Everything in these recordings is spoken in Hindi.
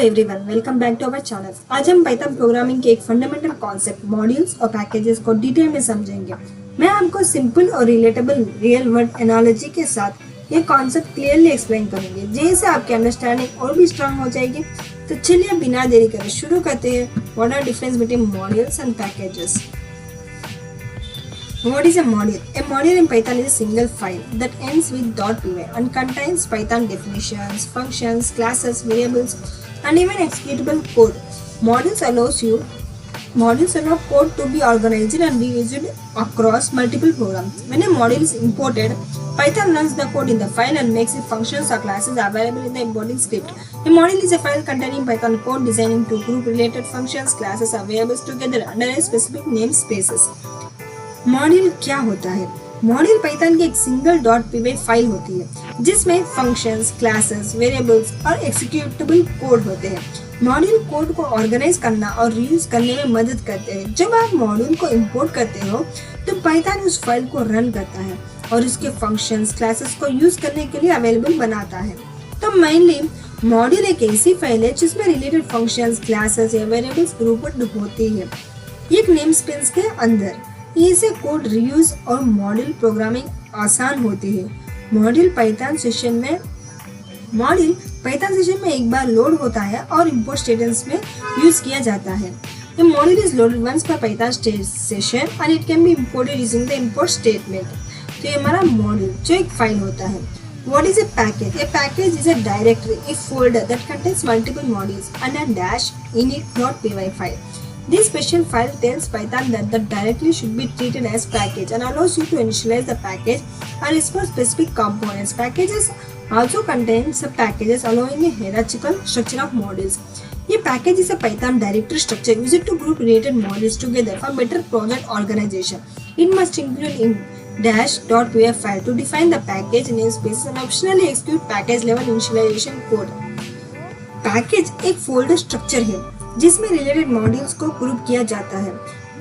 Everyone, welcome back to our channel. आज हम पाइथन प्रोग्रामिंग के एक फंडामेंटल कॉन्सेप्ट मॉड्यूल्स और पैकेजेस को डिटेल में समझेंगे। मैं आपको सिंपल और रिलेटेबल रियल वर्ल्ड एनालॉजी के साथ ये कॉन्सेप्ट क्लियरली एक्सप्लेन करूंगी, जिससे आपकी अंडरस्टैंडिंग और भी स्ट्रांग हो जाएगी। तो चलिए बिना देरी करे शुरू करते हैं। What are difference between modules and packages? What is a module? A module in Python is a single file that ends with .py and contains Python definitions, functions, classes, variables, and even executable code. Modules allow code to be organized and reused across multiple programs. When a module is imported, Python runs the code in the file and makes its functions or classes available in the importing script. A module is a file containing Python code designed to group related functions, classes, or variables together under a specific namespaces. Module क्या होता है? मॉड्यूल पाइथन की एक सिंगल .py फाइल होती है जिसमें फंक्शंस, क्लासेस, वेरिएबल्स और एक्जीक्यूटेबल कोड होते हैं। मॉड्यूल कोड को ऑर्गेनाइज करना और रीयूज करने में मदद करते हैं। जब आप मॉड्यूल को इंपोर्ट करते हो तो पाइथन उस फाइल को रन करता है और उसके फंक्शंस, क्लासेस को यूज करने के लिए अवेलेबल बनाता है। तो मेनली मॉड्यूल एक ऐसी फाइल है जिसमें रिलेटेड फंक्शंस, क्लासेस या वेरिएबल्स ग्रुप्ड होती है एक नेम स्पेस के अंदर। इससे कोड रीयूज और मॉड्यूल प्रोग्रामिंग आसान होती है। मॉड्यूल पाइथन सेशन में एक बार लोड होता है और इंपोर्ट स्टेटमेंट्स में यूज किया जाता है। The module is loaded once per Python session and it can be imported using the import statement. तो ये हमारा मॉड्यूल जो एक फाइल होता है। What is a package? A package is a directory, a folder that contains multiple modules and a -init.py file. This special file tells Python that the directory should be treated as package and allows you to initialize the package and respond specific components. Packages also contain sub-packages allowing a hierarchical structure of modules. A package is a Python directory structure used to group related modules together for better project organization. It must include in -.py file to define the package namespace and optionally execute package level initialization code. Package एक folder structure है जिसमें रिलेटेड मॉड्यूल्स को ग्रुप किया जाता है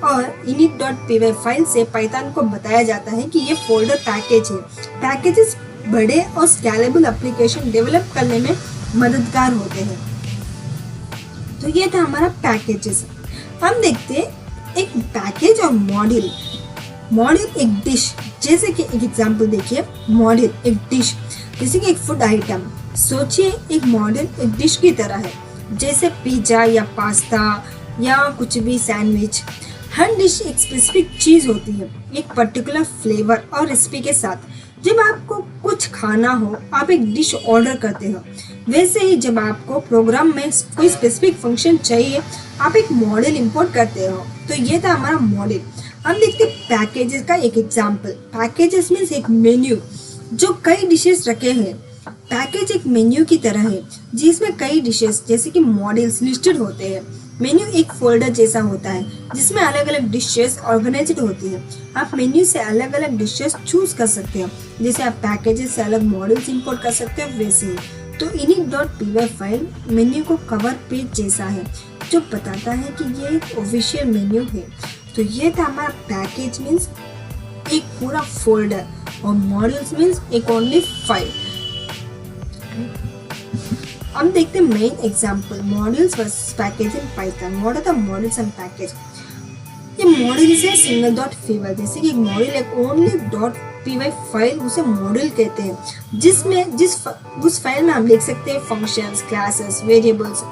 और init.py फाइल से पाइथन को बताया जाता है कि ये फोल्डर पैकेज है। पैकेजेस बड़े और स्केलेबल एप्लीकेशन डेवलप करने में मददगार होते हैं। तो ये था हमारा पैकेजेस। हम देखते हैं एक पैकेज और मॉड्यूल। मॉड्यूल एक डिश, जैसे कि एक एग्जांपल देखिए। मॉड्यूल एक डिश जैसे कि एक फूड आइटम। सोचिए एक मॉड्यूल एक डिश की तरह है, जैसे पिज्जा या पास्ता या कुछ भी सैंडविच। हर डिश एक स्पेसिफिक चीज होती है, एक पर्टिकुलर फ्लेवर और रेसिपी के साथ। जब आपको कुछ खाना हो आप एक डिश ऑर्डर करते हो, वैसे ही जब आपको प्रोग्राम में कोई स्पेसिफिक फंक्शन चाहिए आप एक मॉड्यूल इंपोर्ट करते हो। तो ये था हमारा मॉड्यूल। हम देखते हैं पैकेजेस का एक एग्जांपल। पैकेजेस मीन्स एक मेन्यू जो कई डिशेस रखे हैं। पैकेज एक मेन्यू की तरह है जिसमें कई डिशेस जैसे कि मॉड्यूल्स लिस्टेड होते हैं। मेन्यू एक फोल्डर जैसा होता है जिसमें अलग अलग डिशेस ऑर्गेनाइज्ड होती है। आप मेन्यू से अलग अलग डिशेस चूज कर सकते हो, जैसे आप पैकेजेस से अलग मॉड्यूल्स इंपोर्ट कर सकते हो वैसे ही। तो init.py फाइल मेन्यू को कवर पेज जैसा है जो बताता है कि ये एक ऑफिशियल मेन्यू है। तो ये था हमारा पैकेज मीन्स एक पूरा फोल्डर और मॉड्यूल्स मीन्स एक ओनली फाइल। हम देखते हैं main example modules versus package in Python. What are the modules and package? ये मॉड्यूल से सिंगल .py, जैसे कि एक मॉड्यूल एक ओनली .py फाइल उसे मॉड्यूल कहते हैं, जिसमें उस फाइल में हम लिख सकते हैं फंक्शंस, क्लासेस, वेरिएबल्स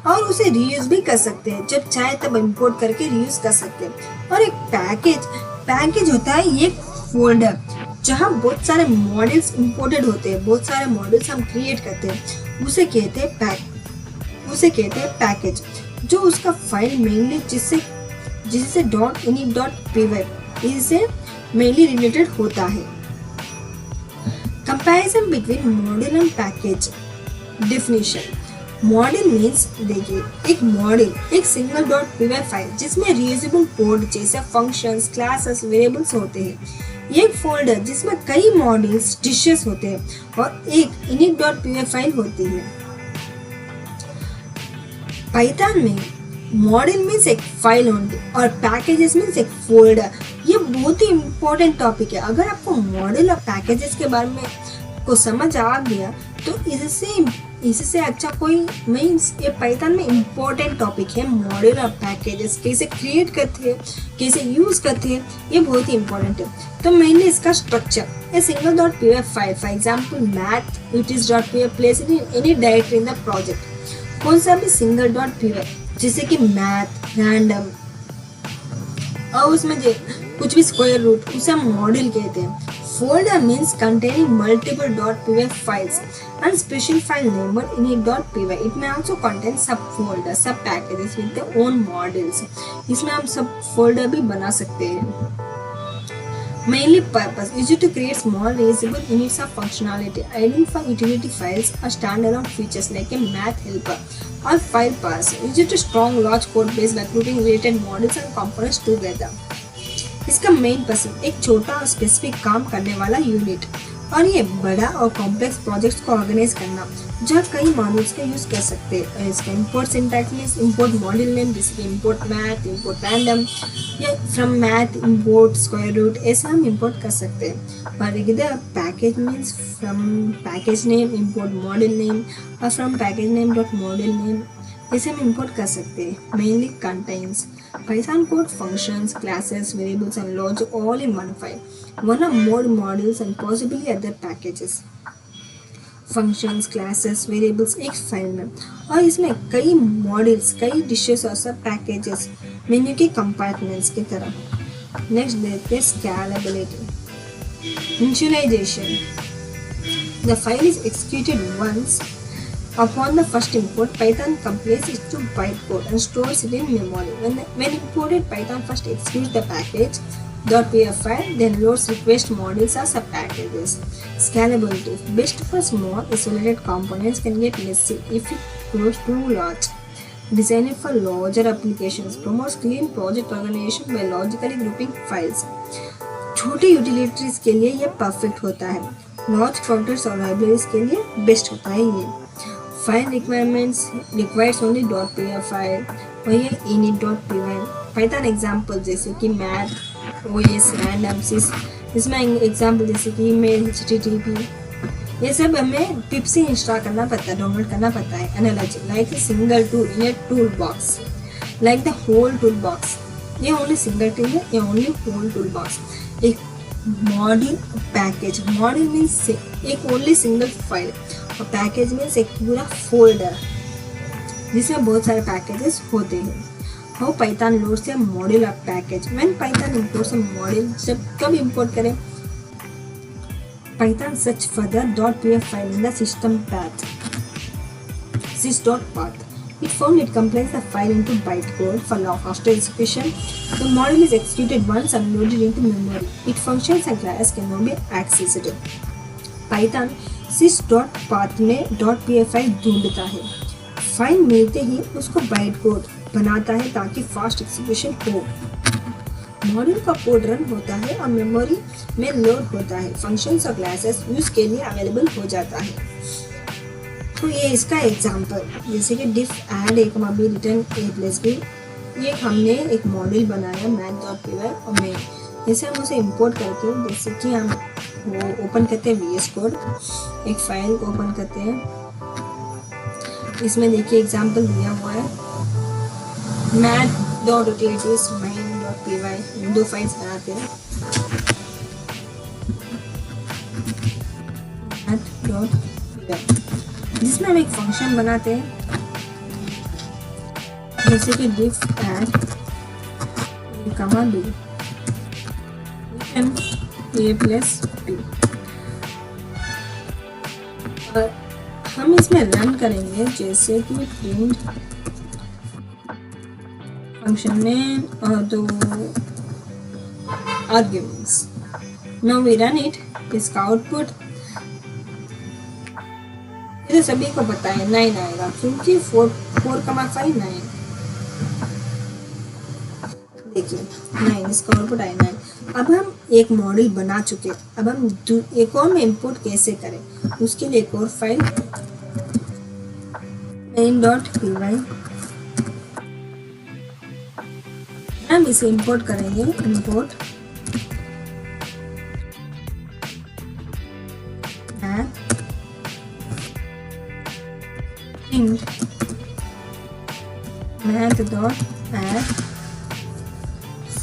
और उसे रीयूज भी कर सकते हैं। जब चाहे तब इंपोर्ट करके रीयूज कर सकते हैं। और एक पैकेज होता है ये फोल्डर जहाँ बहुत सारे मॉड्यूल्स इंपोर्टेड होते हैं, बहुत सारे मॉड्यूल्स हम क्रिएट करते हैं, उसे कहते हैं पैकेज। जो उसका फाइल मेनली जिससे .init.py इससे मेनली रिलेटेड होता है। Comparison between module and package definition. Module means देखिए एक मॉड्यूल एक सिंगल .py फाइल जिसमें रीयूजेबल कोड जैसे फंक्शंस, क्लासेस, वेरिएबल्स होते हैं। एक फोल्डर जिसमें कई मॉड्यूल्स, डिशेस होते हैं और एक init.py फाइल होती है। पाइथन में मॉड्यूल मीन्स एक फाइल ओनली और पैकेजेस मीन्स एक फोल्डर। ये बहुत ही इम्पोर्टेंट टॉपिक है। अगर आपको मॉड्यूल और पैकेजेस के बारे में को समझ आ गया तो इससे इससे अच्छा कोई मीन्स ये पाइथन में इम्पोर्टेंट टॉपिक है। मॉड्यूलर पैकेजेस कैसे क्रिएट करते हैं, कैसे यूज करते हैं, ये बहुत ही इंपॉर्टेंट है। तो मेनली इसका structure a single dot P file for example math utils dot P place in any directory in the project. कौन सा भी सिंगल डॉट पी जैसे कि मैथ रैंडम और उसमें जो कुछ भी स्क्वायर रूट उसे हम मॉड्यूल कहते हैं। Folder means containing multiple .py files and special file named in a .py. It may also contain subfolders, sub packages with their own modules. इसमें हम सब फोल्डर भी बना सकते हैं। Mainly purpose is to create small reusable units of functionality, identify utility files or standalone features like a math helper or file parser. Is to strong large code base by grouping related modules and components together. इसका मेन पर्पस एक छोटा और स्पेसिफिक काम करने वाला यूनिट और ये बड़ा और कॉम्प्लेक्स प्रोजेक्ट्स को ऑर्गेनाइज करना जहाँ कई मॉड्यूल्स का यूज कर सकते हैं। इसका import syntax means import module name जैसे कि इंपोर्ट मैथ, इंपोर्ट रैंडम या from math import square root, ऐसा हम इंपोर्ट कर सकते हैं। और इधर package means from package name import module name और from package name dot module name, इसे हम इंपोर्ट कर सकते हैं। Mainly contains Python code functions, classes, variables and logic all in one file. One or more modules and possibly other packages. Functions, classes, variables एक फाइल में और इसमें कई मॉड्यूल्स, कई डिशेस और सब पैकेजेस मेन्यू के कंपार्टमेंट्स की तरह। नेक्स्ट देखते हैं scalability, initialization. The file is executed once. Upon the first import, Python compiles it to bytecode and stores it in memory. When imported, Python first executes the package .py file, then loads request modules or subpackages. Scalability. Best for small, isolated components can get messy if it grows too large. Designed for larger applications, promotes clean project organization by logically grouping files. छोटी यूटिलिटीज के लिए यह परफेक्ट होता है। लार्ज प्रोजेक्ट्स और लाइब्रेरीज के लिए बेस्ट होता है ये। File requirements requires only .py file और ये init.py। Python एग्जाम्पल जैसे कि मैथ, OS, रैंडम, सिस, इसमें एग्जाम्पल जैसे कि मेल, HTTP, ये सब हमें पिप से इंस्टॉल करना पड़ता है, डाउनलोड करना पड़ता है। Analogy like a single tool in a tool box, like the whole tool box. ये ओनली सिंगल टूल है, ये ओनली होल टूल बॉक्स। एक मॉड्यूल पैकेज, मॉड्यूल मीन्स एक ओनली सिंगल फाइल और पैकेज मीन्स एक पूरा फोल्डर जिसमें बहुत सारे पैकेजेस होते हैं। How Python loads a module of package. When Python imports a module, जब कब इंपोर्ट करें, Python search for the .py file in the system path sys.path. It found it compiles the file into bytecode for faster execution. The module is executed once and loaded into memory. Its functions and classes cannot be accessed. Python sys.path में .py फाइल ढूंढता है, फाइल मिलते ही उसको बाइटकोड बनाता है ताकि फास्ट एग्जीक्यूशन हो। मॉड्यूल का कोड रन होता है और मेमोरी में लोड होता है। फंक्शंस और क्लासेस यूज के लिए अवेलेबल हो जाता है। तो ये इसका एग्जांपल जैसे कि डिफ एड ए कॉमा बी रिटर्न ए प्लस बी, ये हमने एक मॉड्यूल बनाया math.py और मेन, जैसे हम उसे इंपोर्ट करके जैसे कि हम वो ओपन करते हैं VS कोड, एक फाइल को ओपन करते हैं। इसमें देखिए एग्जांपल दिया हुआ है math.utilities main.py, दो फाइल्स बनाते हैं math.py जिसमें हम एक फंक्शन बनाते हैं जैसे कि डिफ एड कमा बी ए प्लस बी, और हम इसमें रन करेंगे जैसे कि प्रिंट फंक्शन में दो arguments. Now we run it, इसका आउटपुट ये सभी को पता है 9 आएगा क्योंकि 4,5 9। देखिए 9, इसका आउटपुट आए 9। अब हम एक मॉड्यूल बना चुके, अब हम एक और में इंपोर्ट कैसे करें, उसके लिए एक और फाइल main.py, हम इसे इंपोर्ट करेंगे। Import int math dot add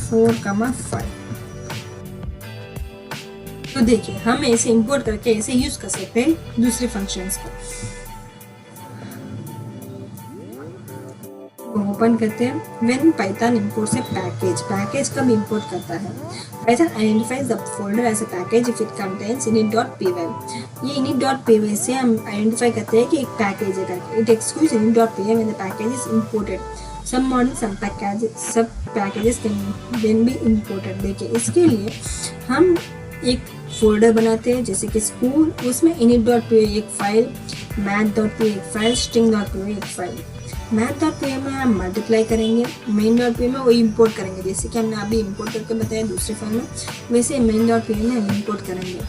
4,5। तो देखिए हम ऐसे इंपोर्ट करके ऐसे यूज कर सकते हैं दूसरे फंक्शंस को। ओपन करते हैं। When Python imports a package, package कब इंपोर्ट करता है? Python identifies the folder as a package if it contains init.py। ये init.py से हम आइडेंटिफाई करते हैं कि एक पैकेज है करके। It executes init.py when the package is imported. Some modules sub packages can then be imported. देखिए इसके लिए हम एक फोल्डर बनाते हैं जैसे कि स्कूल, उसमें init.py एक फाइल, math.py एक फाइल, string.py एक फाइल। math.py में हम मल्टीप्लाई करेंगे, main.py में वो इंपोर्ट करेंगे जैसे कि हमने अभी इंपोर्ट करके बताया दूसरे फाइल में, वैसे main.py में हम इंपोर्ट करेंगे।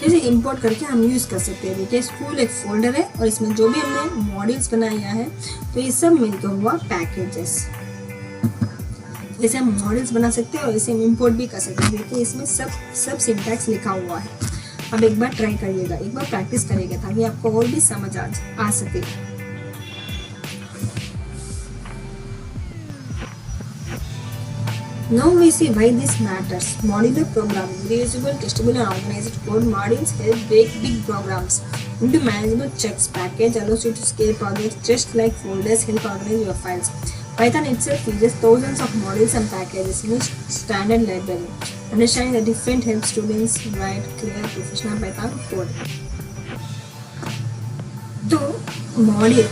जैसे इंपोर्ट करके हम यूज़ कर सकते हैं। देखिए स्कूल एक फोल्डर है और इसमें जो भी हमने मॉड्यूल्स बनाया है तो ये सब मिलकर हुआ पैकेजेस। जैसे हम मॉडल्स बना सकते हैं और इसे हम इंपोर्ट भी कर सकते हैं। देखिए इसमें सब सिंटैक्स लिखा हुआ है। अब एक बार ट्राई करिएगा, एक बार प्रैक्टिस करिएगा ताकि आपको और भी समझ आ सके। Now we see why this matters. Modular programming, reusable, testable and organized code modules help break big programs into manageable chunks. Package allows you to scale projects just like folders help organize your files. Python itself uses thousands of modules and packages in its standard library. Understanding the different helps students write clear professional Python code. तो मॉड्यूल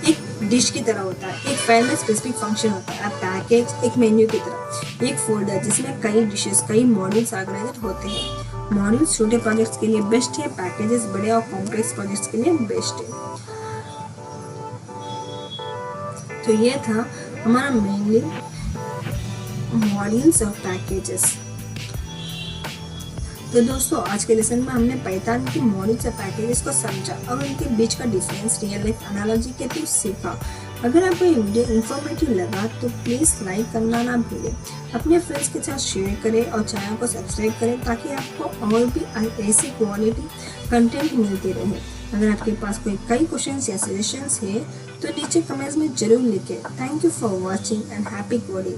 एक डिश की तरह होता है, एक फाइल में स्पेसिफिक फंक्शन होता है। पैकेज एक मेन्यू की तरह, एक फोल्डर जिसमें कई डिशेस, कई मॉड्यूल्स ऑर्गेनाइज्ड होते हैं। मॉड्यूल्स छोटे प्रोजेक्ट्स के लिए बेस्ट है, पैकेजेस बड़े और कॉम्प्लेक्स प्रोजेक्ट्स के लिए बेस्ट है। तो ये था हमारा मेनली मॉड्यूल्स और पैकेजेस। तो दोस्तों आज के लेसन में हमने पाइथन की मॉड्यूल्स और पैकेजेस को समझा और उनके बीच का डिफरेंस रियल लाइफ एनालॉजी के थ्रू सीखा। अगर आपको ये वीडियो इन्फॉर्मेटिव लगा तो प्लीज़ लाइक करना ना भूलें, अपने फ्रेंड्स के साथ शेयर करें और चैनल को सब्सक्राइब करें ताकि आपको और भी ऐसी क्वालिटी कंटेंट मिलती रहे। अगर आपके पास कोई कई क्वेश्चंस या सजेशंस है तो नीचे कमेंट्स में जरूर लिखें। Thank you for watching and happy coding.